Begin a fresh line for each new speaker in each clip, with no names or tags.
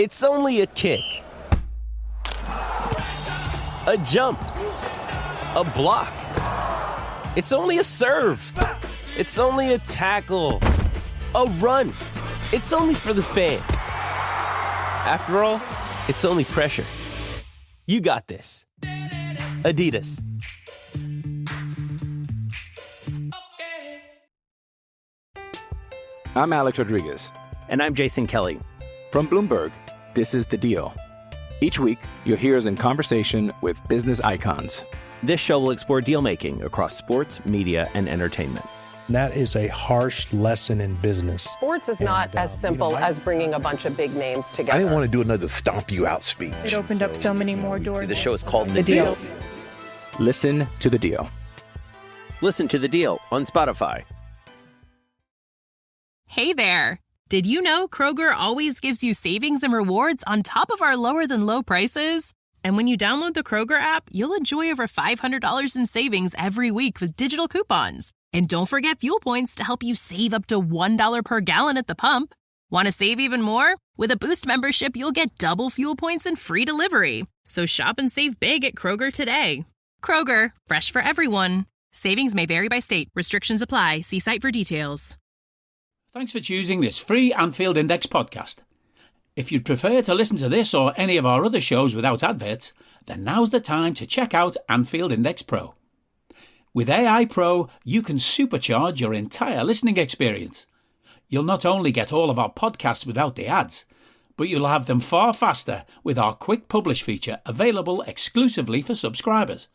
It's only a kick, a jump, a block. It's only a serve. It's only a tackle, a run. It's only for the fans. After all, it's only pressure. You got this. Adidas.
I'm Alex Rodriguez.
And I'm Jason Kelly.
From Bloomberg, this is The Deal. Each week, you'll hear us in conversation with business icons.
This show will explore deal-making across sports, media, and entertainment.
That is a harsh lesson in business.
Sports is not as simple as bringing a bunch of big names together.
I didn't want to do another stomp you out speech.
It opened up so many more doors.
The show is called The Deal.
Listen to The Deal.
Listen to The Deal on Spotify.
Hey there. Did you know Kroger always gives you savings and rewards on top of our lower than low prices? And when you download the Kroger app, you'll enjoy over $500 in savings every week with digital coupons. And don't forget fuel points to help you save up to $1 per gallon at the pump. Want to save even more? With a Boost membership, you'll get double fuel points and free delivery. So shop and save big at Kroger today. Kroger, fresh for everyone. Savings may vary by state. Restrictions apply. See site for details.
Thanks for choosing this free Anfield Index podcast. If you'd prefer to listen to this or any of our other shows without adverts, then now's the time to check out Anfield Index Pro. With AI Pro, you can supercharge your entire listening experience. You'll not only get all of our podcasts without the ads, but you'll have them far faster with our Quick Publish feature available exclusively for subscribers.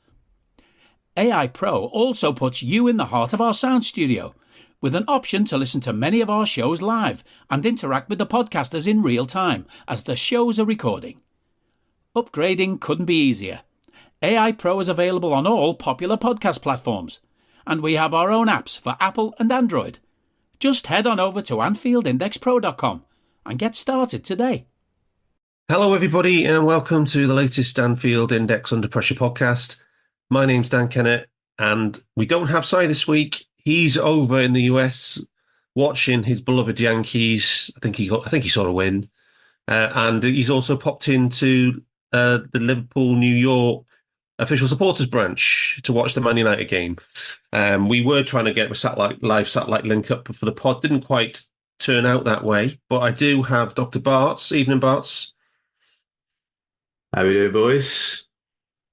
AI Pro also puts you in the heart of our sound studio, with an option to listen to many of our shows live and interact with the podcasters in real time as the shows are recording. Upgrading couldn't be easier. AI Pro is available on all popular podcast platforms, and we have our own apps for Apple and Android. Just head on over to AnfieldIndexPro.com and get started today.
Hello, everybody, and welcome to the latest Anfield Index Under Pressure podcast. My name's Dan Kennett, and we don't have Si this week. He's over in the US watching his beloved Yankees. I think he saw a win, and he's also popped into the Liverpool New York official supporters branch to watch the Man United game. We were trying to get a live satellite link up for the pod. Didn't quite turn out that way, but I do have Dr. Barts. Evening, Barts.
How we doing, boys?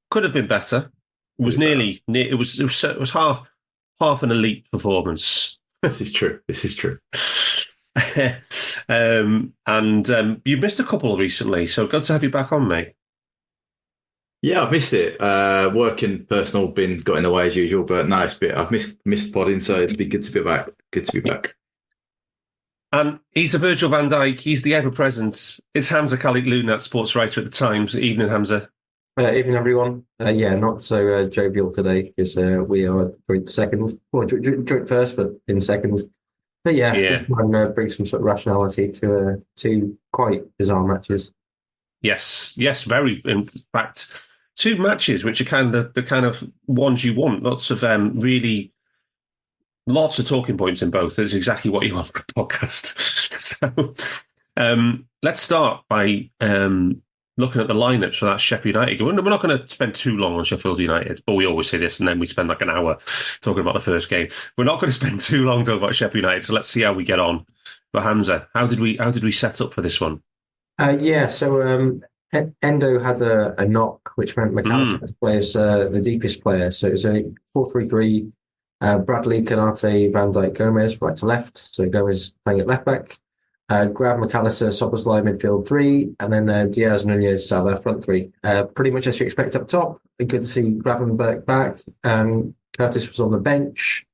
Could have been better. It was nearly. It was half an elite performance.
This is true.
And you missed a couple recently, so good to have you back on, mate.
Yeah, I've missed it. Work and personal got in the way as usual, but no, I've missed podding, so it's been good to be back. Good to be back.
And he's the Virgil van Dijk. He's the ever-present. It's Hamzah Khalid-Lunat, sports writer at the Times. Evening, Hamzah.
Evening, everyone. Not so jovial today because we are joint second. Well, joint first, but in second. But yeah. And bring some sort of rationality to two quite bizarre matches.
Yes, very. In fact, two matches which are the kind of ones you want. Lots of lots of talking points in both. That's exactly what you want for a podcast. So let's start by looking at the lineups for that Sheffield United game. We're not going to spend too long on Sheffield United, but we always say this, and then we spend like an hour talking about the first game. We're not going to spend too long talking about Sheffield United, so let's see how we get on. But Hamzah, how did we set up for this one?
So Endo had a knock, which meant McAllister plays the deepest player. So it was a 4-3-3. Bradley, Canate, Van Dijk, Gomez, right to left. So Gomez playing at left back. Grab, McAllister, Szoboszlai, midfield 3, and then Diaz, Nunez, Salah, front 3. Pretty much as you expect up top. Good to see Gravenberch back. Curtis was on the bench,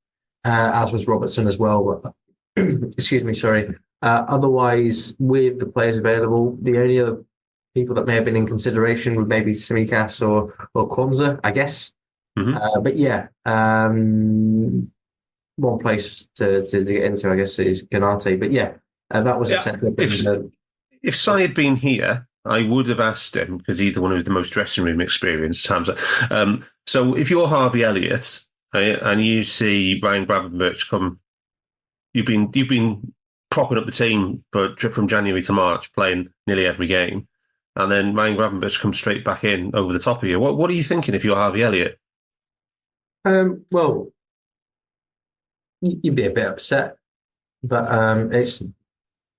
as was Robertson as well. Excuse me, sorry. Otherwise, with the players available, the only other people that may have been in consideration would maybe Tsimikas or Quansah, I guess. Mm-hmm. But yeah, one place to get into, I guess, is Canate. But yeah. That was a setup.
If Si had been here, I would have asked him, because he's the one with the most dressing room experience. So if you're Harvey Elliott and you see Ryan Gravenberch come, you've been propping up the team from January to March, playing nearly every game, and then Ryan Gravenberch comes straight back in over the top of you. What are you thinking if you're Harvey Elliott?
Well, you'd be a bit upset, but it's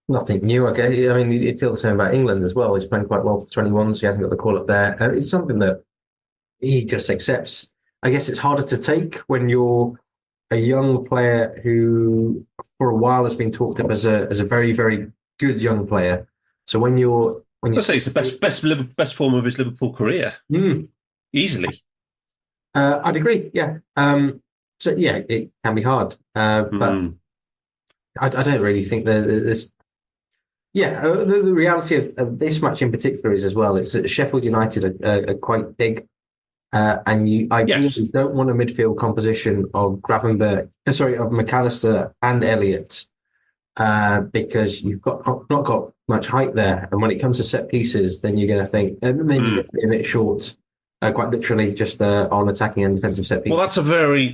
nothing new, I guess. I mean, you'd feel the same about England as well. He's playing quite well for 21s. He hasn't got the call up there. It's something that he just accepts. I guess it's harder to take when you're a young player who, for a while, has been talked up as a very, very good young player. So when I say it's the best form of his Liverpool career, easily. I'd agree. Yeah. So yeah, it can be hard, but I don't really think there's. Yeah, the reality of this match in particular is as well. It's that Sheffield United are quite big, and you ideally don't want a midfield composition of of McAllister and Elliott, because you've not got much height there. And when it comes to set pieces, then you're going to think, and then you're a bit short, quite literally, just on attacking and defensive set pieces.
Well,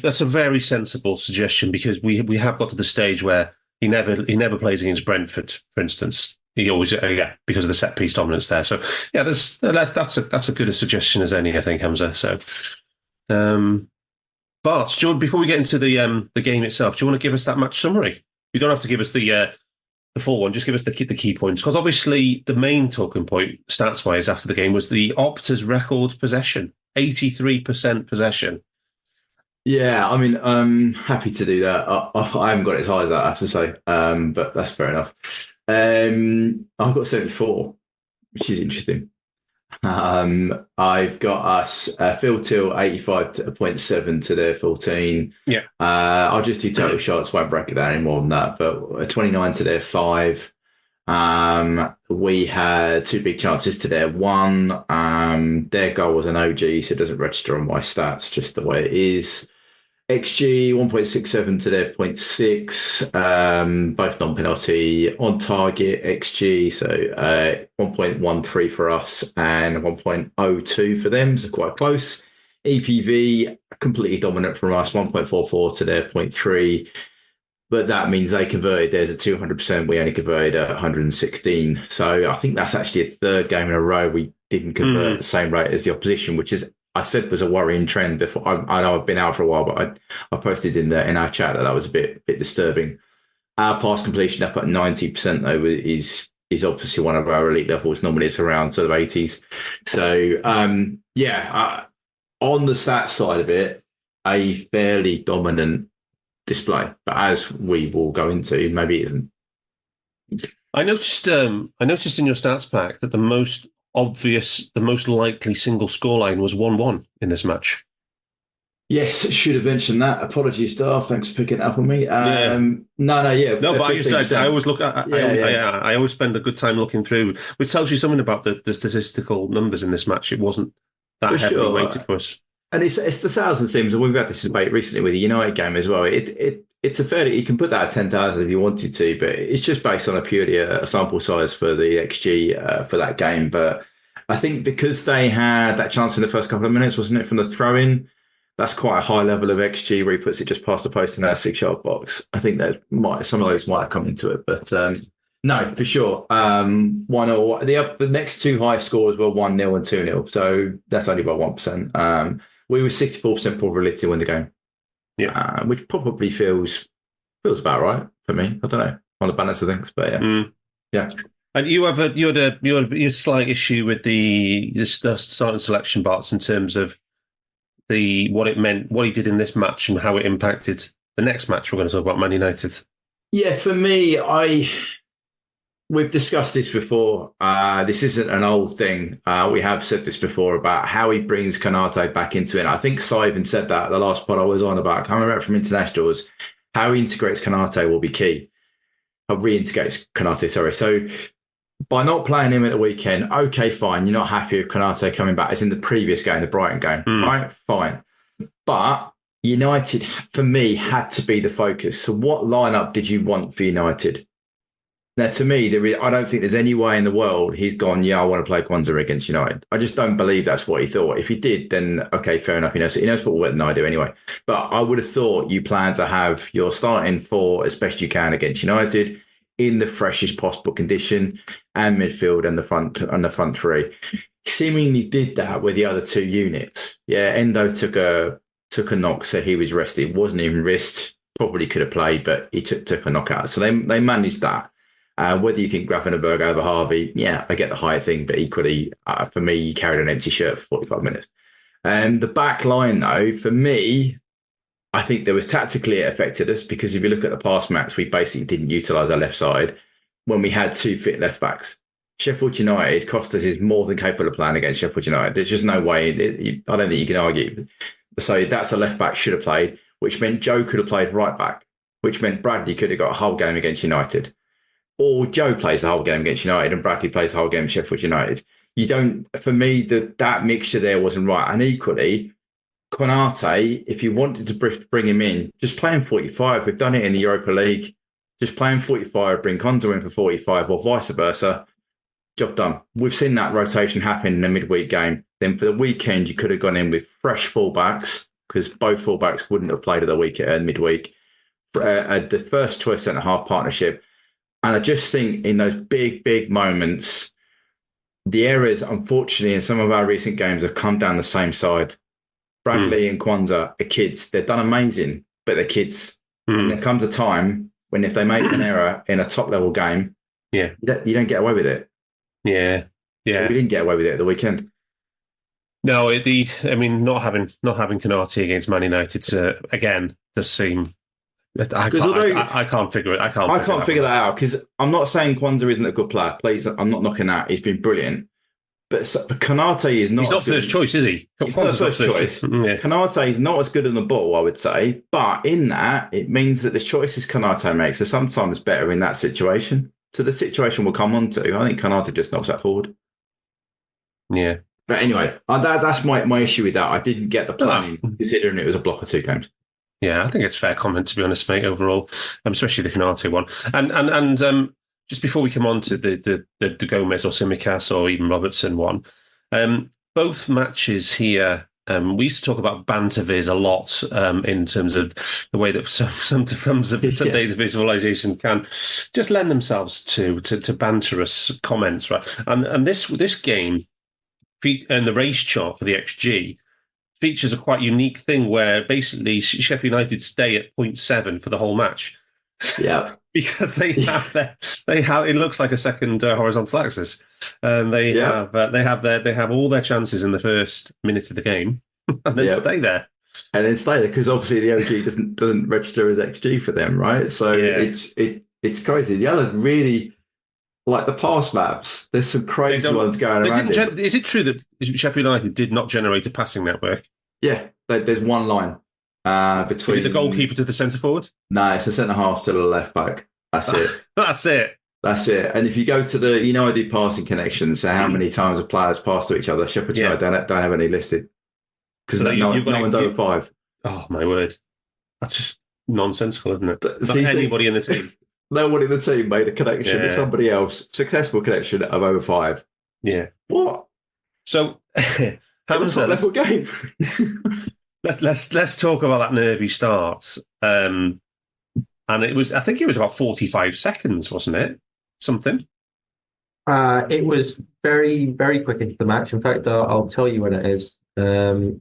that's a very sensible suggestion, because we have got to the stage where he never plays against Brentford, for instance. He always because of the set piece dominance there. So yeah, that's a good a suggestion as any, I think, Hamzah. So, Bart, before we get into the game itself, do you want to give us that match summary? You don't have to give us the full one. Just give us the key points, because obviously the main talking point stats wise after the game was the Opta's record possession, 83% possession.
Yeah, I mean, I'm happy to do that. I haven't got it as high as that, I have to say, but that's fair enough. I've got 74, which is interesting. I've got us Phil Till 85.7 to their 14.
Yeah.
I'll just do total shots, won't break it down any more than that, but 29 to their 5. We had 2 big chances to their 1. Their goal was an OG, so it doesn't register on my stats, just the way it is. XG 1.67 to their 0.6, both non-penalty. On target XG, so 1.13 for us and 1.02 for them, so quite close. EPV completely dominant from us, 1.44 to their 0.3, but that means they converted theirs at 200%. We only converted at 116. So I think that's actually a third game in a row we didn't convert at the same rate as the opposition, which is, I said, was a worrying trend before. I know I've been out for a while, but I posted in our chat that was a bit disturbing. Our pass completion up at 90% though is obviously one of our elite levels. Normally it's around sort of 80s. So on the stats side of it, a fairly dominant display. But as we will go into, maybe it isn't.
I noticed in your stats pack that the most likely single scoreline was 1-1 in this match.
Yes, should have mentioned that. Apologies, Darth. Thanks for picking it up on me. No, but I always look at. I always spend a good time looking through, which tells you something about the statistical numbers in this match. It wasn't that for heavily weighted for us. And it's the 1,000 teams, and we've had this debate recently with the United game as well. It's a fairly, you can put that at 10,000 if you wanted to, but it's just based on purely a sample size for the XG for that game. But I think because they had that chance in the first couple of minutes, wasn't it, from the throw-in, that's quite a high level of XG where he puts it just past the post in that 6-yard box. I think that some of those might have come into it, but no, for sure. 1-0. The next 2 highest scores were 1-0 and 2-0, so that's only by 1%. We were 64% probability to win the game. Yeah, which probably feels about right for me. I don't know on the balance of things, but yeah.
And you had a slight issue with the starting selection, Barts, in terms of what it meant, what he did in this match, and how it impacted the next match we're going to talk about, Man United.
Yeah, for me, we've discussed this before. This isn't an old thing. We have said this before about how he brings Konate back into it. I think Simon said that the last pod I was on about coming back from internationals. How he integrates Konate will be key. Reintegrates Konate, sorry. So by not playing him at the weekend, okay, fine. You're not happy with Konate coming back as in the previous game, the Brighton game, right? Fine. But United, for me, had to be the focus. So what lineup did you want for United? Now, to me, I don't think there's any way in the world he's gone, I want to play Quansah against United. I just don't believe that's what he thought. If he did, then, okay, fair enough. He knows football better than I do anyway. But I would have thought you plan to have your starting 4 as best you can against United. in the freshest possible condition, and midfield and the front three. Seemingly did that with the other two units. Yeah, Endo took a knock, so he was rested. It wasn't even wrist. Probably could have played, but he took a knockout. So they managed that. Whether you think Grafenberg over Harvey, yeah, I get the higher thing, but equally, for me, he carried an empty shirt for 45 minutes. The back line, though, for me, I think there was tactically it affected us because if you look at the past match, we basically didn't utilise our left side when we had two fit left backs. Sheffield United, Costas is more than capable of playing against Sheffield United. There's just no way. I don't think you can argue. So that's a left back should have played, which meant Joe could have played right back, which meant Bradley could have got a whole game against United. Or Joe plays the whole game against United and Bradley plays the whole game against Sheffield United. You don't, for me, that mixture there wasn't right. And equally, Konate, if you wanted to bring him in, just play him 45. We've done it in the Europa League. Just play him 45, bring Konza in for 45 or vice versa. Job done. We've seen that rotation happen in the midweek game. Then for the weekend, you could have gone in with fresh fullbacks because both fullbacks wouldn't have played at the weekend midweek. The first choice centre-half partnership. And I just think in those big moments, the errors, unfortunately, in some of our recent games have come down the same side. Bradley and Quansah are kids. They've done amazing, but they're kids. And there comes a time when if they make an error in a top-level game, you don't get away with it.
Yeah.
We didn't get away with it at the weekend.
No, not having Konate against Man United again does seem. I can't figure it. I can't figure that out because I'm not saying Quansah isn't a good player. Please, I'm not knocking that. He's been brilliant, but Konate is not. He's not first choice, is he?
He's not first choice. Konate is not as good on the ball, I would say, but in that it means that the choices Konate makes are sometimes better in that situation. So the situation we'll come on to, I think Konate just knocks that forward.
Yeah.
But anyway, that's my issue with that. I didn't get the planning, considering it was a block of two games.
Yeah, I think it's a fair comment, to be honest, mate, overall, especially the Konate one. And just before we come on to the Gomez or Tsimikas or even Robertson one, both matches here, we used to talk about banter viz a lot in terms of the way that some data visualization can just lend themselves to banterous comments, right? And this game and the race chart for the XG features a quite unique thing where basically Sheffield United stay at 0.7 for the whole match.
Yeah,
because they have it looks like a second horizontal axis, and they have all their chances in the first minute of the game, and then stay there.
And then stay there because obviously the OG doesn't register as XG for them, right? So it's crazy. The other really. Like the pass maps, there's some crazy ones going around.
Is it true that Sheffield United did not generate a passing network?
Yeah, there's one line between.
Is it the goalkeeper to the centre forward?
No, it's the centre half to the left back. That's it.
That's it. And
if you go to I do passing connections, so how many times the players pass to each other? Sheffield United don't have any listed because no one's over 5.
Oh my word, that's just nonsensical, isn't it? Not anybody in the team.
No one in the team made a connection with somebody else, successful connection of over 5.
Yeah.
What?
So,
Hamzah, level game.
let's talk about that Nervy start. And I think it was about 45 seconds, wasn't it? Something.
It was very, very quick into the match. In fact, I'll tell you when it is. I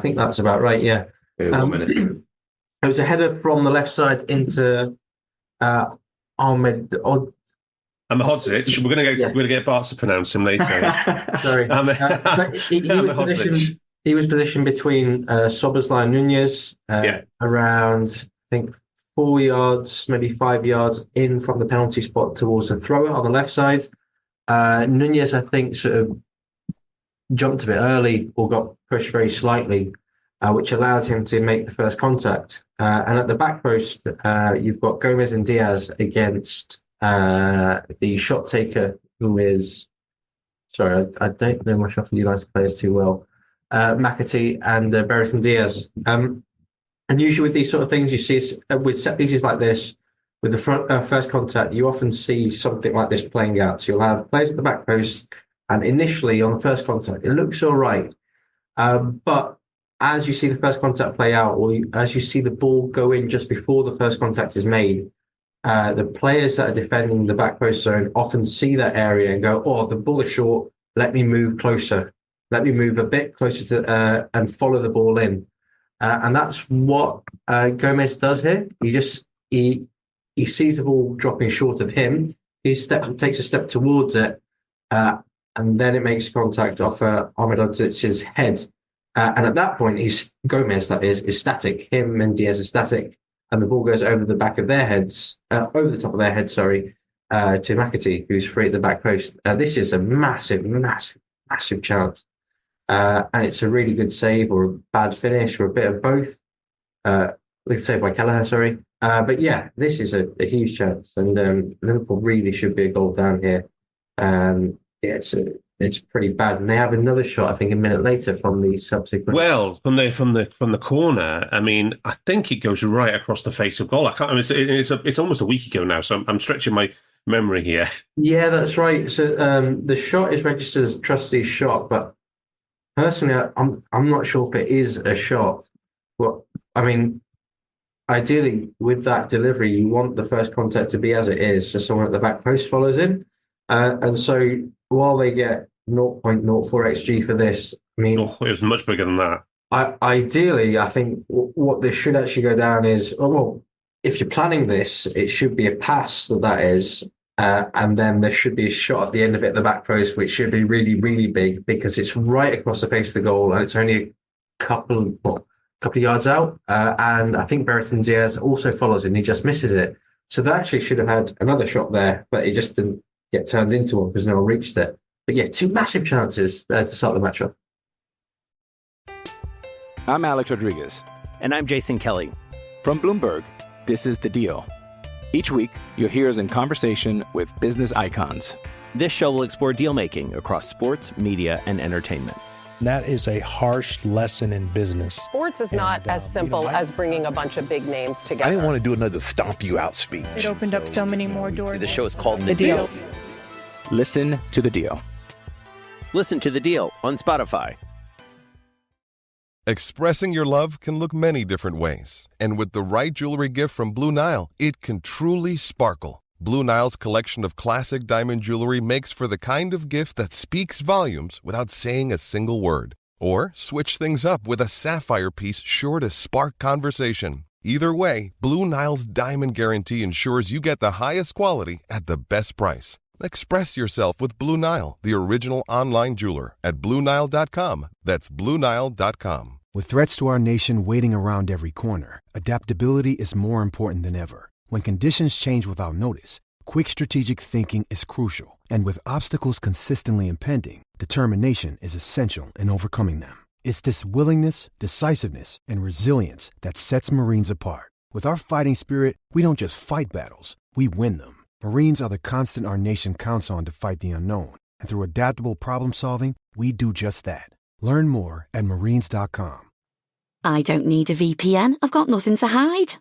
think that's about right. Yeah.
1 minute.
It was a header from the left side into Ahmed
Hodzic. We're going to get Barts to pronounce him later.
Sorry, he was positioned between Soboslai and Nunez, around I think 4 yards, maybe 5 yards in from the penalty spot towards the thrower on the left side. Nunez, I think, sort of jumped a bit early or got pushed very slightly. Which allowed him to make the first contact. And at the back post, you've got Gomez and Diaz against the shot taker, who is... Sorry, I don't know my Sheffield United players too well. McAtee and Barrington Diaz. And usually with these sort of things, you see with set pieces like this, with the first contact, you often see something like this playing out. So you'll have players at the back post, and initially on the first contact, it looks all right. But as you see the first contact play out, or as you see the ball go in just before the first contact is made, the players that are defending the back post zone often see that area and go, "Oh, the ball is short. Let me move closer. Let me move a bit closer to and follow the ball in." And that's what Gomez does here. He sees the ball dropping short of him. He takes a step towards it, and then it makes contact off Ahmedovic's head. And at that point, Gomez, that is static. Him and Diaz are static, and the ball goes over the back of their heads, over the top of their heads, sorry, to McAtee, who's free at the back post. This is a massive, massive, massive chance. And it's a really good save or a bad finish or a bit of both. Let's say by Kelleher, sorry. But yeah, this is a huge chance, and Liverpool really should be a goal down here. It's pretty bad, and they have another shot, I think, a minute later from the subsequent.
Well, from the corner, I mean, I think it goes right across the face of goal. I can't. I mean, it's almost a week ago now, so I'm stretching my memory here.
Yeah, that's right. So the shot is registered as Trusty's shot, but personally, I'm not sure if it is a shot. Well, I mean, ideally, with that delivery, you want the first contact to be as it is, so someone at the back post follows in. And so while they get 0.04 XG for this, I mean...
Oh, it was much bigger than that.
Ideally, I think what this should actually go down is, if you're planning this, it should be a pass that is, and then there should be a shot at the end of it at the back post, which should be really, really big, because it's right across the face of the goal, and it's only a couple of yards out. And I think Brereton Diaz also follows and he just misses it. So they actually should have had another shot there, but it just didn't get turned into one because no one reached it. But yeah, two massive chances there to start the match off.
I'm Alex Rodriguez.
And I'm Jason Kelly.
From Bloomberg, this is The Deal. Each week, you'll hear us in conversation with business icons.
This show will explore deal-making across sports, media, and entertainment.
That is a harsh lesson in business.
Sports is not as simple as bringing a bunch of big names together.
I didn't want to do another stomp you out speech.
It opened up so many more doors.
The show is called The Deal.
Listen to The Deal.
Listen to The Deal on Spotify.
Expressing your love can look many different ways. And with the right jewelry gift from Blue Nile, it can truly sparkle. Blue Nile's collection of classic diamond jewelry makes for the kind of gift that speaks volumes without saying a single word. Or switch things up with a sapphire piece sure to spark conversation. Either way, Blue Nile's Diamond Guarantee ensures you get the highest quality at the best price. Express yourself with Blue Nile, the original online jeweler, at BlueNile.com. That's BlueNile.com.
With threats to our nation waiting around every corner, adaptability is more important than ever. When conditions change without notice, quick strategic thinking is crucial. And with obstacles consistently impending, determination is essential in overcoming them. It's this willingness, decisiveness, and resilience that sets Marines apart. With our fighting spirit, we don't just fight battles, we win them. Marines are the constant our nation counts on to fight the unknown. And through adaptable problem solving, we do just that. Learn more at marines.com.
I don't need a VPN. I've got nothing to hide.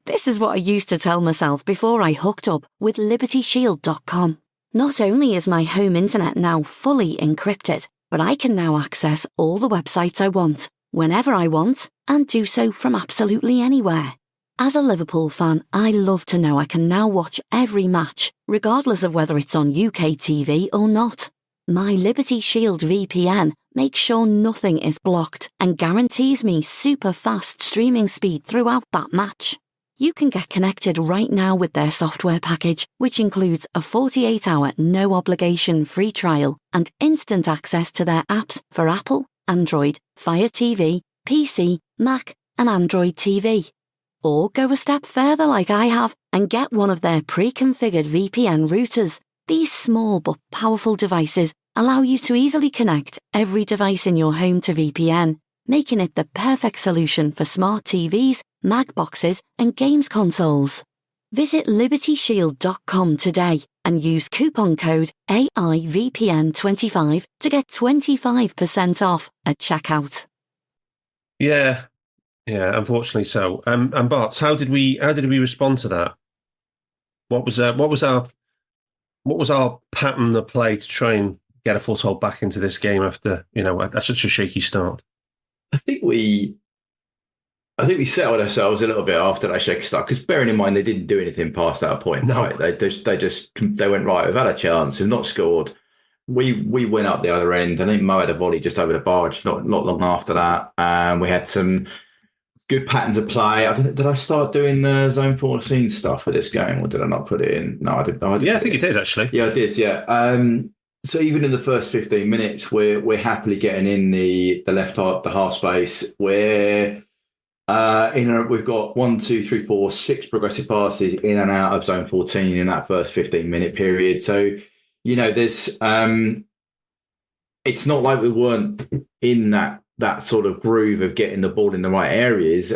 This is what I used to tell myself before I hooked up with LibertyShield.com. Not only is my home internet now fully encrypted, but I can now access all the websites I want, whenever I want, and do so from absolutely anywhere. As a Liverpool fan, I love to know I can now watch every match, regardless of whether it's on UK TV or not. My Liberty Shield VPN makes sure nothing is blocked and guarantees me super fast streaming speed throughout that match. You can get connected right now with their software package, which includes a 48-hour no-obligation free trial and instant access to their apps for Apple, Android, Fire TV, PC, Mac, and Android TV. Or go a step further like I have and get one of their pre-configured VPN routers. These small but powerful devices allow you to easily connect every device in your home to VPN, making it the perfect solution for smart TVs, Mac boxes, and games consoles. Visit LibertyShield.com today and use coupon code AIVPN25 to get 25% off at checkout.
Yeah, unfortunately so. And Barts, how did we respond to that? What was our pattern of play to try and get a foothold back into this game after, at such a shaky start?
I think we settled ourselves a little bit after that shaky start, because bearing in mind they didn't do anything past that point. No. Right? They went, right, we've had a chance, we've not scored. We went up the other end. I think Mo had a volley just over the barge not long after that. We had some good patterns of play. Did I start doing the zone 14 stuff for this game, or did I not put it in? No, I did.
Yeah, I think you did, actually.
Yeah, I did, yeah. So even in the first 15 minutes, we're happily getting in the half space. We've got 1, 2, 3, 4, 6 progressive passes in and out of zone 14 in that first 15-minute period. So, there's it's not like we weren't in that sort of groove of getting the ball in the right areas.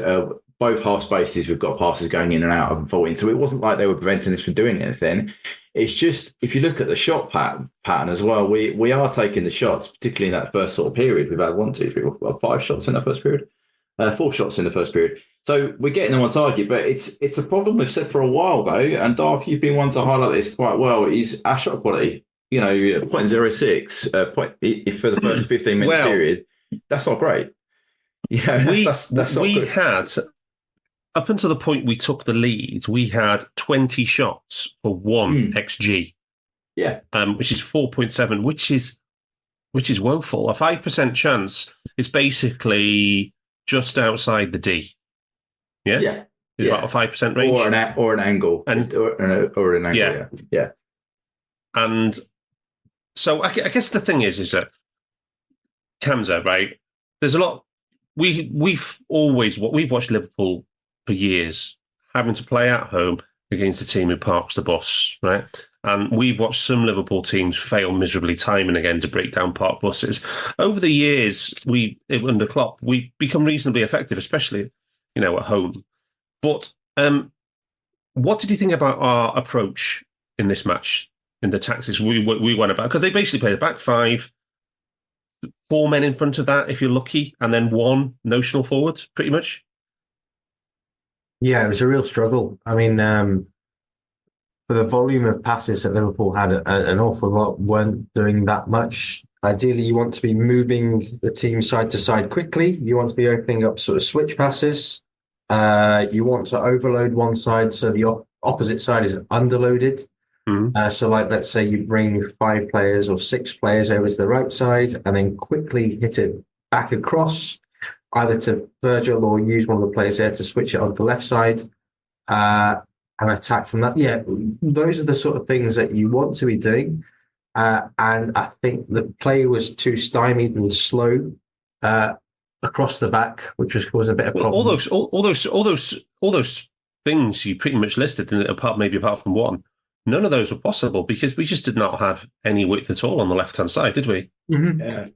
Both half spaces, we've got passes going in and out of and 14. So it wasn't like they were preventing us from doing anything. It's just, if you look at the shot pattern as well, we are taking the shots, particularly in that first sort of period. We've had 1, 2, 3, 4, 5 shots in that first period. 4 shots in the first period. So we're getting them on target, but it's a problem we've said for a while, though. And Darth, you've been one to highlight this quite well, is our shot quality. 0.06 for the first 15-minute period. That's not great. That's not good.
Had, up until the point we took the lead, we had 20 shots for 1 XG.
Yeah.
Which is 4.7, which is woeful. A 5% chance is basically just outside the D. Yeah?
Yeah.
It's about a 5% range.
Or an angle. Or an angle, yeah.
And so I guess the thing is that Hamzah, right? There's a lot. We've watched Liverpool for years having to play at home against a team who parks the bus, right? And we've watched some Liverpool teams fail miserably time and again to break down park buses. Over the years, under Klopp, we've become reasonably effective, especially, at home. But what did you think about our approach in this match, in the tactics we went about? Because they basically played a back 5, 4 men in front of that, if you're lucky, and then 1 notional forward, pretty much.
Yeah, it was a real struggle. I mean, for the volume of passes that Liverpool had, an awful lot weren't doing that much. Ideally, you want to be moving the team side to side quickly. You want to be opening up sort of switch passes. You want to overload one side so the opposite side is underloaded. So let's say you bring 5 players or 6 players over to the right side and then quickly hit it back across, either to Virgil or use one of the players there to switch it on the left side and attack from that. Yeah, those are the sort of things that you want to be doing. And I think the play was too stymied and slow across the back, which was causing a bit of problem.
All those things you pretty much listed, apart from one. None of those were possible because we just did not have any width at all on the left-hand side, did we?
Mm-hmm.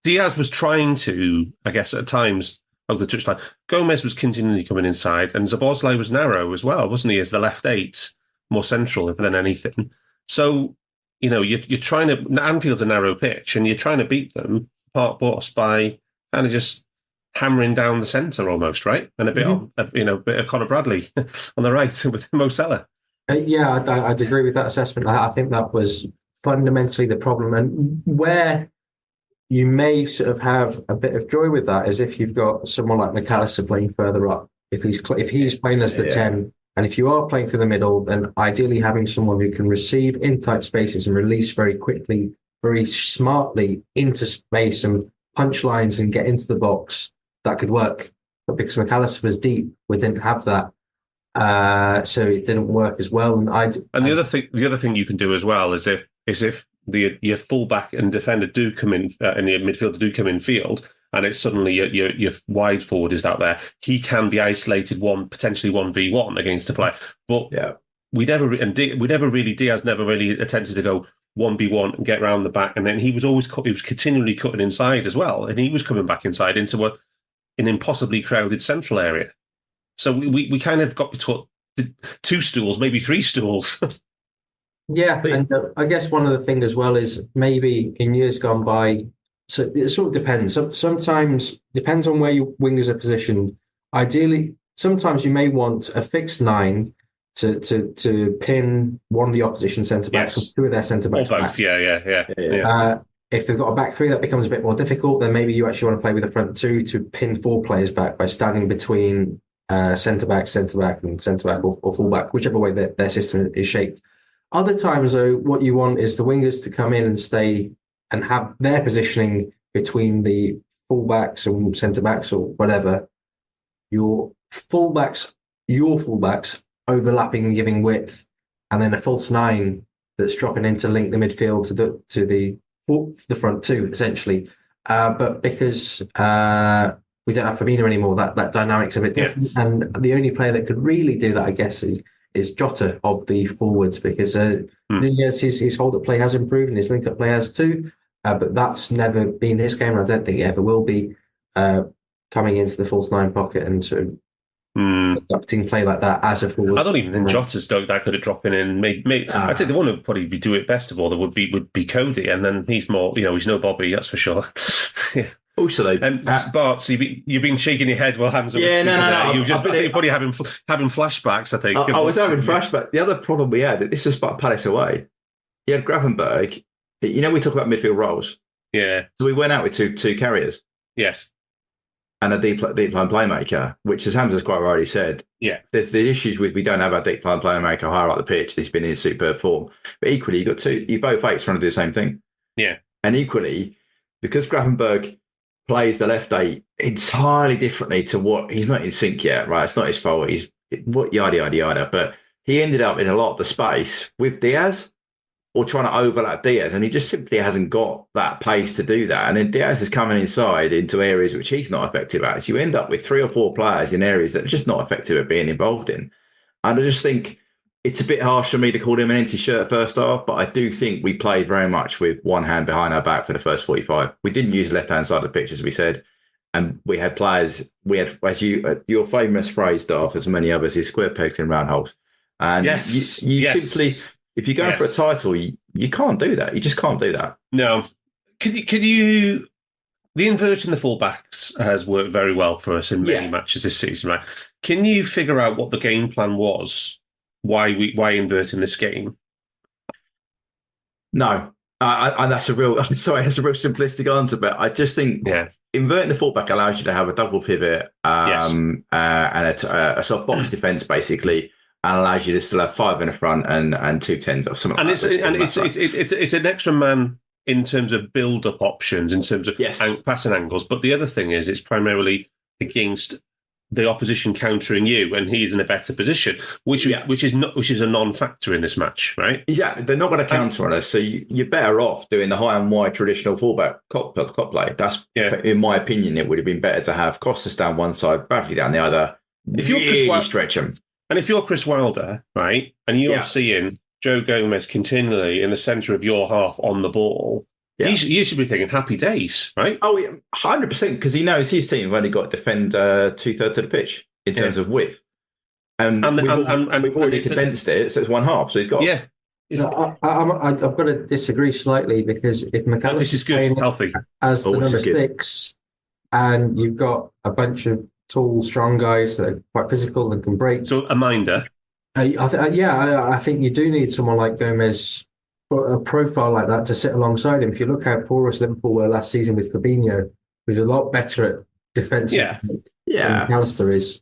Diaz was trying to, I guess, at times over the touchline. Gomez was continually coming inside, and Szoboszlai was narrow as well, wasn't he? As the left 8, more central than anything. So, you're trying to. Anfield's a narrow pitch, and you're trying to beat them part bus by kind of just hammering down the centre almost, right? And a bit of Conor Bradley on the right with Mo Salah.
Yeah, I'd agree with that assessment. I think that was fundamentally the problem. And where you may sort of have a bit of joy with that is if you've got someone like McAllister playing further up. If he's playing as the 10, and if you are playing through the middle, then ideally having someone who can receive in tight spaces and release very quickly, very smartly into space and punch lines and get into the box, that could work. But because McAllister was deep, we didn't have that. So it didn't work as well. And
the other thing you can do as well is if your fullback and defender do come in, and the midfielder do come in field, and it's suddenly your wide forward is out there, he can be isolated potentially 1v1 against a player. But Diaz never really attempted to go 1v1 and get around the back, and then he was continually cutting inside as well, and he was coming back inside into an impossibly crowded central area. So we kind of got between 2 stools, maybe 3 stools.
Yeah, and I guess one of the things as well is maybe in years gone by, so it sort of depends. Sometimes depends on where your wingers are positioned. Ideally, sometimes you may want a fixed 9 to pin one of the opposition centre backs, or 2 of their centre backs.
Or both, yeah.
if they've got a back three, that becomes a bit more difficult. Then maybe you actually want to play with a front two to pin 4 players back by standing between centre back, and centre back or full back, whichever way their system is shaped. Other times, though, what you want is the wingers to come in and stay and have their positioning between the full backs and centre backs or whatever. Your fullbacks overlapping and giving width, and then a false 9 that's dropping in to link the midfield to the front two, essentially. But because we don't have Fabinho anymore, that dynamic's a bit different. Yeah. And the only player that could really do that, I guess, is Jota of the forwards, because Nunez, his hold-up play has improved and his link-up play has too. But that's never been his game, and I don't think it ever will be, coming into the false 9 pocket and sort of adapting play like that as a forward.
I don't even think Jota's that good at dropping in. I'd say the one who would probably do it best of all would be Cody, and then he's more, he's no Bobby, that's for sure. Yeah.
Also,
and Bart, so you've been shaking your head while Hamzah was speaking.
No.
You've just been probably having flashbacks, I think.
I was having flashbacks. The other problem we had, this was Palace away. You had Gravenberg. We talk about midfield roles.
Yeah.
So we went out with two carriers.
Yes.
And a deep line playmaker, which, as Hamzah's quite rightly said, there's the issues with we don't have our deep line playmaker higher up the pitch. He's been in superb form. But equally, you both eights trying to do the same thing.
Yeah.
And equally, because Gravenberg plays the left eight entirely differently to what he's not in sync yet, right? It's not his fault. He's yada. But he ended up in a lot of the space with Diaz or trying to overlap Diaz, and he just simply hasn't got that pace to do that. And then Diaz is coming inside into areas which he's not effective at. So you end up with 3 or 4 players in areas that are just not effective at being involved in. And I just think it's a bit harsh for me to call him an empty shirt first half, but I do think we played very much with one hand behind our back for the first 45. We didn't use the left-hand side of the pitch, as we said. And we had players, as your famous phrase, Darth, as many others, is square pegs in round holes. And you simply, if you're going for a title, you can't do that. You just can't do that.
No. Can you? The inverting the fullbacks has worked very well for us in many matches this season, right? Can you figure out what the game plan was? Why invert in this game?
No, and that's a real simplistic answer, but I just think inverting the fullback allows you to have a double pivot and a sort of box defence basically, and allows you to still have 5 in the front and 2 10s or something. And
it's an extra man in terms of build-up options, in terms of passing angles. But the other thing is, it's primarily against the opposition countering you, and he's in a better position, which is a non-factor in this match, right?
Yeah, they're not going to counter on us, so you're better off doing the high and wide traditional fullback cop play. That's, in my opinion, it would have been better to have Costas down one side, Bradley down the other. If you're really stretch him,
and if you're Chris Wilder, right, and you're seeing Joe Gomez continually in the centre of your half on the ball. Yeah. You should be thinking happy days, right?
Oh, 100%, because he knows his team have only got to defend 2/3 of the pitch in terms of width. And we've already condensed it, so it's one half, so he's got...
Yeah. I've got to disagree slightly, because if McAllister's
this is good, healthy.
As the number 6, and you've got a bunch of tall, strong guys that are quite physical and can break...
So a minder.
I think you do need someone like Gomez, a profile like that, to sit alongside him. If you look how porous Liverpool were last season with Fabinho, who's a lot better at defensive than McAllister is,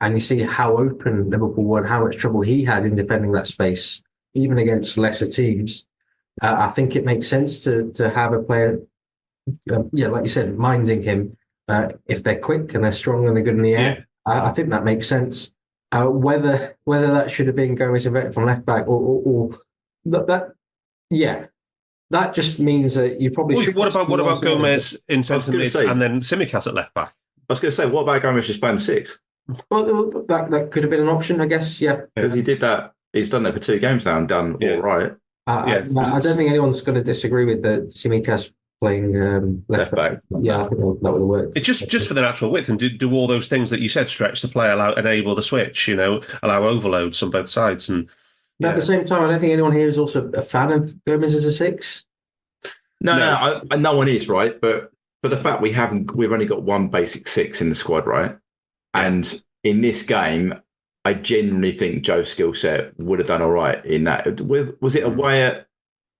and you see how open Liverpool were and how much trouble he had in defending that space, even against lesser teams, I think it makes sense to have a player, like you said, minding him. If they're quick and they're strong and they're good in the air, I think that makes sense. Whether that should have been Gomez inverted from left back or that. Yeah, that just means that you probably should...
What about Gomez in centre mid and then Tsimikas at left back?
I was going to say, what about Gomez just playing 6?
Well, that could have been an option, I guess,
because he did that. He's done that for 2 games now and done all right.
I don't think anyone's going to disagree with the Tsimikas playing left back. Yeah, I think that would have worked.
It's just for the natural width and do all those things that you said, stretch the play, enable the switch, allow overloads on both sides and...
But at the same time, I don't think anyone here is also a fan of Gomez as a 6.
No, no one is, right? But for the fact we've only got one basic 6 in the squad, right? And in this game, I genuinely think Joe's skill set would have done all right in that. Was it away at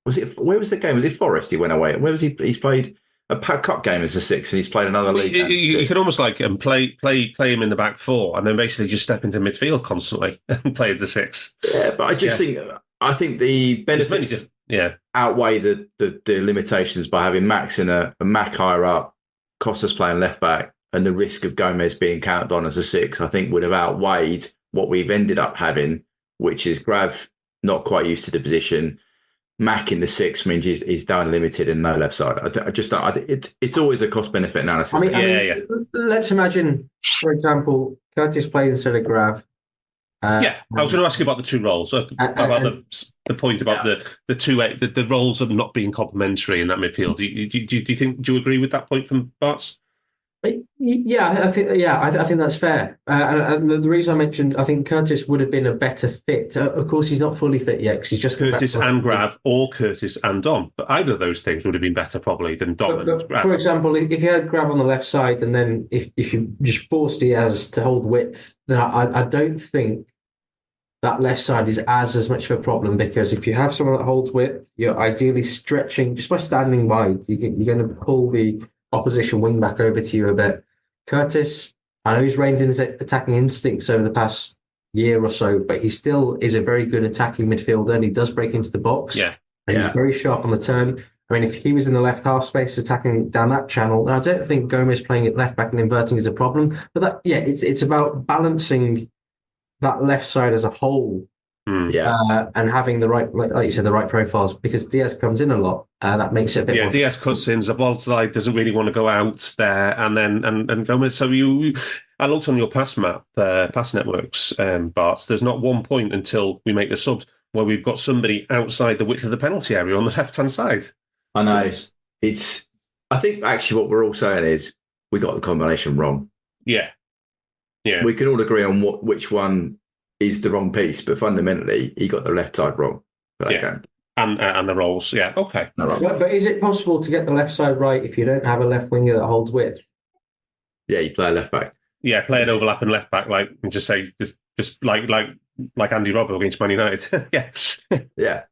where was the game? Was it Forest? He went away. Where was he? He's played a cup game as a 6, and he's played another league.
You can almost like play him in the back 4, and then basically just step into midfield constantly and play as the 6.
Yeah, but I think the benefits outweigh the limitations by having Max in a Mac higher up, Costas playing left back, and the risk of Gomez being counted on as a 6. I think would have outweighed what we've ended up having, which is Grav not quite used to the position. Mac in the 6 means he's down limited and no left side. I think it's always a cost benefit analysis.
Let's imagine, for example, Curtis plays instead of Grav.
I was going to ask you about the 2 roles, about the point about the roles of not being complementary in that midfield. Do you agree with that point from Barts?
I think that's fair. And the reason I mentioned, I think Curtis would have been a better fit. Of course, he's not fully fit yet because he's just
Curtis and Grav, or Curtis and Dom. But either of those things would have been better probably than Dom and Grav.
For example, if you had Grav on the left side, and then if you just forced Diaz to hold width, then I don't think that left side is as much of a problem, because if you have someone that holds width, you're ideally stretching just by standing wide. You're going to pull the opposition wing back over to you a bit. Curtis, I know he's reined in his attacking instincts over the past year or so, but he still is a very good attacking midfielder, and he does break into the box. And he's very sharp on the turn. I mean, if he was in the left half space attacking down that channel, then I don't think Gomez playing at left back and inverting is a problem. But it's about balancing that left side as a whole. And having the right, like you said, the right profiles, because Diaz comes in a lot. That makes it a bit more.
Diaz cuts in. Zabolzai doesn't really want to go out there, and then and Gomez. So I looked on your pass map, pass networks, Barts. There's not one point until we make the subs where we've got somebody outside the width of the penalty area on the left hand side.
I know. I think actually what we're all saying is we got the combination wrong.
Yeah.
We can all agree on which one is the wrong piece, but fundamentally he got the left side wrong for that game.
And the roles, okay.
But is it possible to get the left side right if you don't have a left winger that holds width?
Yeah, you play a left back.
Yeah, play an overlapping left back, and just say just like Andy Robbo against Man United. Yeah.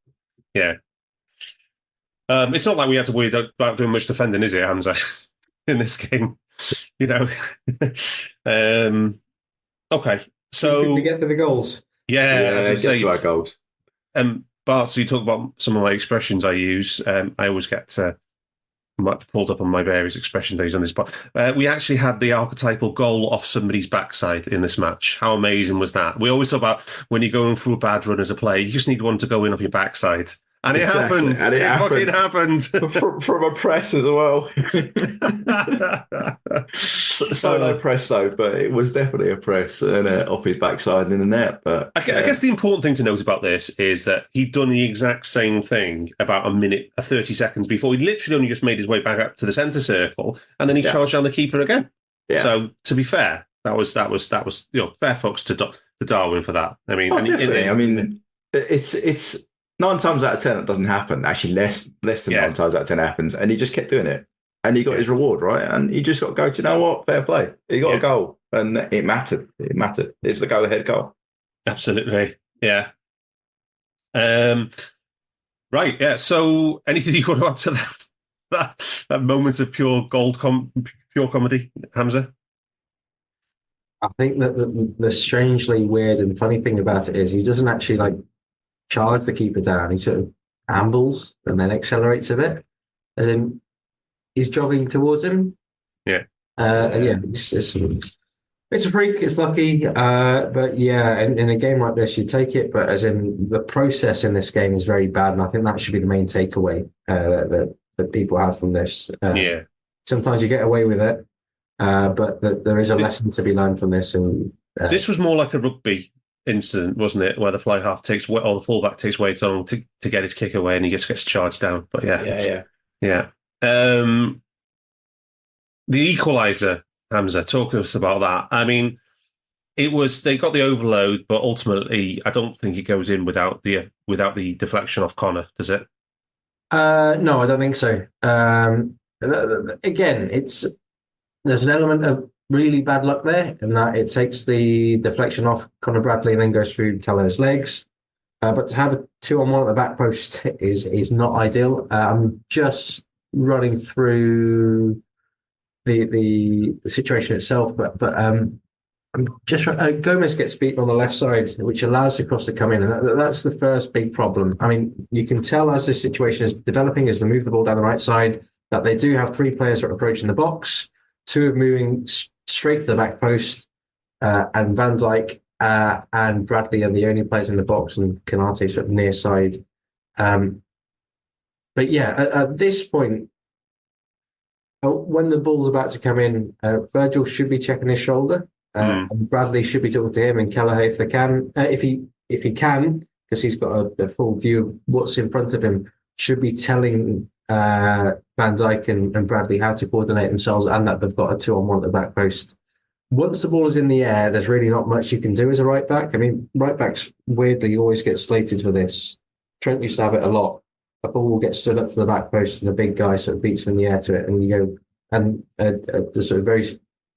It's not like we had to worry about doing much defending, is it, Hamzah, in this game? Okay. So
we get to the goals.
Get to our goals.
Bart, so you talk about some of my expressions I use. I always get pulled up on my various expression days on this. But we actually had the archetypal goal off somebody's backside in this match. How amazing was that? We always talk about when you're going through a bad run as a player, you just need one to go in off your backside. And it happened. And it fucking happened.
From a press as well. Solo press though, but it was definitely a press and off his backside and in the net. But
I guess the important thing to note about this is that he'd done the exact same thing about 30 seconds before. He literally only just made his way back up to the centre circle, and then he charged down the keeper again. Yeah. So to be fair, that was fair fucks to Darwin for that. I mean,
definitely. It's 9 times out of 10 it doesn't happen. Actually, less than 9 times out of 10 happens, and he just kept doing it, and he got his reward, right? And he just got to go. Do you know what? Fair play. He got a goal, and it mattered. It mattered. It's the go-ahead goal.
Absolutely, yeah. Right, yeah. So, anything you want to add to that moment of pure comedy, Hamzah?
I think that the strangely weird and funny thing about it is he doesn't actually charge the keeper down. He sort of ambles and then accelerates a bit, as in he's jogging towards him. It's a freak. It's lucky, but in a game like this, you take it. But as in the process in this game is very bad, and I think that should be the main takeaway that people have from this. Sometimes you get away with it, but there is a lesson to be learned from this. And
this was more like a rugby incident, wasn't it, where the fly half takes or the fullback takes way too long to get his kick away, and he gets charged down. But yeah. The equaliser, Hamzah, talk to us about that. I mean, they got the overload, but ultimately, I don't think it goes in without the deflection off Connor, does it?
No, I don't think so. Again, there's an element of really bad luck there, in that it takes the deflection off Conor Bradley and then goes through Callum's legs. But to have a 2-on-1 at the back post is not ideal. I'm just running through the situation itself, but I'm just Gomez gets beaten on the left side, which allows the cross to come in, and that's the first big problem. I mean, you can tell as this situation is developing, as they move the ball down the right side, that they do have 3 players that are approaching the box, 2 are moving straight to the back post, and Van Dijk and Bradley are the only players in the box, and Canate sort of near side. But yeah, at this point, when the ball's about to come in, Virgil should be checking his shoulder, and Bradley should be talking to him, and Kelleher, if they can, if he can, because he's got a full view of what's in front of him, should be telling Van Dijk and Bradley how to coordinate themselves, and that they've got a 2-on-1 at the back post. Once the ball is in the air, there's really not much you can do as a right back. I mean, right backs weirdly always get slated for this. Trent used to have it a lot. A ball will get stood up to the back post, and a big guy sort of beats him in the air to it, and you go, and the sort of very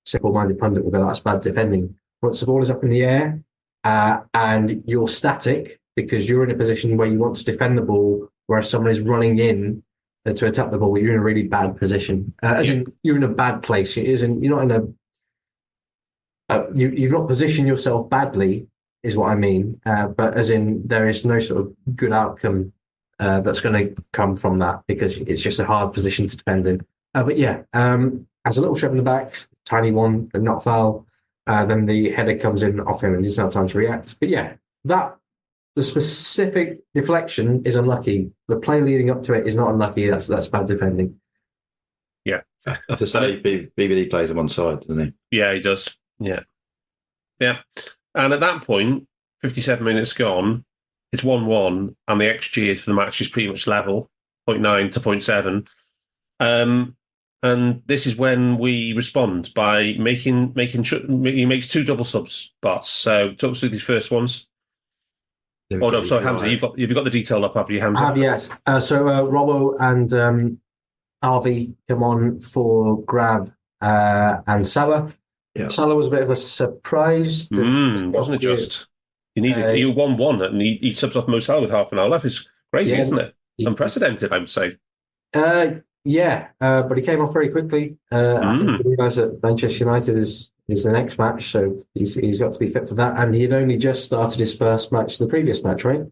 simple-minded pundit will go, that's bad defending. Once the ball is up in the air, and you're static because you're in a position where you want to defend the ball, whereas someone is running in to attack the ball, you're in a really bad position. As in, you're in a bad place. You're not in a you've not positioned yourself badly, is what I mean. But as in, there is no sort of good outcome that's going to come from that, because it's just a hard position to defend in. But yeah, as a little shove in the back, tiny one, and not foul. Then the header comes in off him, and he doesn't have time to react. But yeah, the specific deflection is unlucky. The play leading up to it is not unlucky. That's bad defending.
Yeah,
I have to say, BVD plays him on side, doesn't he?
Yeah, he does. Yeah. And at that point, 57 minutes gone, it's 1-1, and the XG is for the match is pretty much level, 0.9 to 0.7. And this is when we respond by making sure he makes 2 double subs. But so talk us through these first ones. Oh no, sorry, Hamzah, you've got the detail up, have you, Hamzah?
I have, yes. So Robbo and RV come on for Grav and Salah.
Yeah.
Salah was a bit of a surprise.
Wasn't it just? You needed you 1-1, and he subs off Mo Salah with half an hour left. It's crazy, isn't it? Unprecedented, I would say.
But he came off very quickly. I think he realised that Manchester United is the next match, so he's got to be fit for that. And he'd only just started his first match, the previous match, right?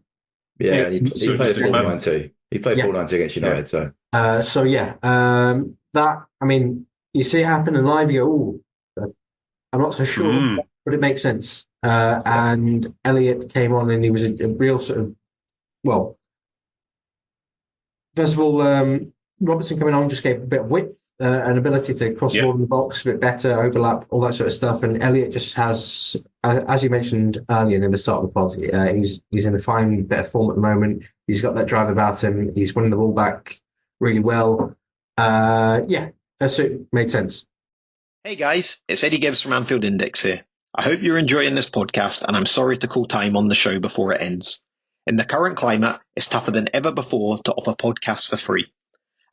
Yeah, he played full 90. He played full 90 against United.
That, I mean, you see it happen in live, you go, ooh, I'm not so sure, but it makes sense. And Elliott came on, and he was a real sort of, well, first of all, Robertson coming on just gave a bit of width, an ability to cross the ball in the box a bit better, overlap, all that sort of stuff. And Elliott just has, as you mentioned earlier in the start of the pod, he's in a fine bit of form at the moment. He's got that drive about him. He's winning the ball back really well. So it made sense.
Hey guys, it's Eddie Gibbs from Anfield Index here. I hope you're enjoying this podcast, and I'm sorry to call time on the show before it ends. In the current climate, it's tougher than ever before to offer podcasts for free.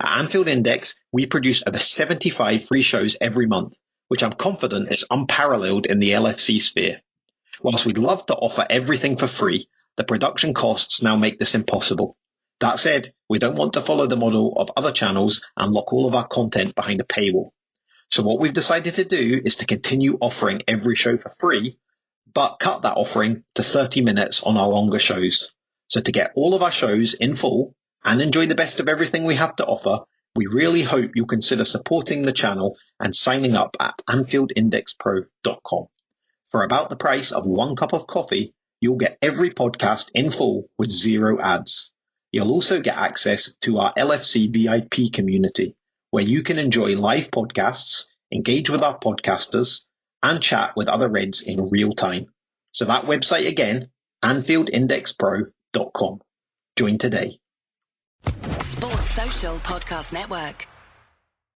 At Anfield Index, we produce over 75 free shows every month, which I'm confident is unparalleled in the LFC sphere. Whilst we'd love to offer everything for free, the production costs now make this impossible. That said, we don't want to follow the model of other channels and lock all of our content behind a paywall. So what we've decided to do is to continue offering every show for free, but cut that offering to 30 minutes on our longer shows. So to get all of our shows in full and enjoy the best of everything we have to offer, we really hope you'll consider supporting the channel and signing up at AnfieldIndexPro.com. For about the price of 1 cup of coffee, you'll get every podcast in full with 0 ads. You'll also get access to our LFC VIP community, where you can enjoy live podcasts, engage with our podcasters, and chat with other Reds in real time. So that website again, AnfieldIndexPro.com. Join today.
Sports Social Podcast Network.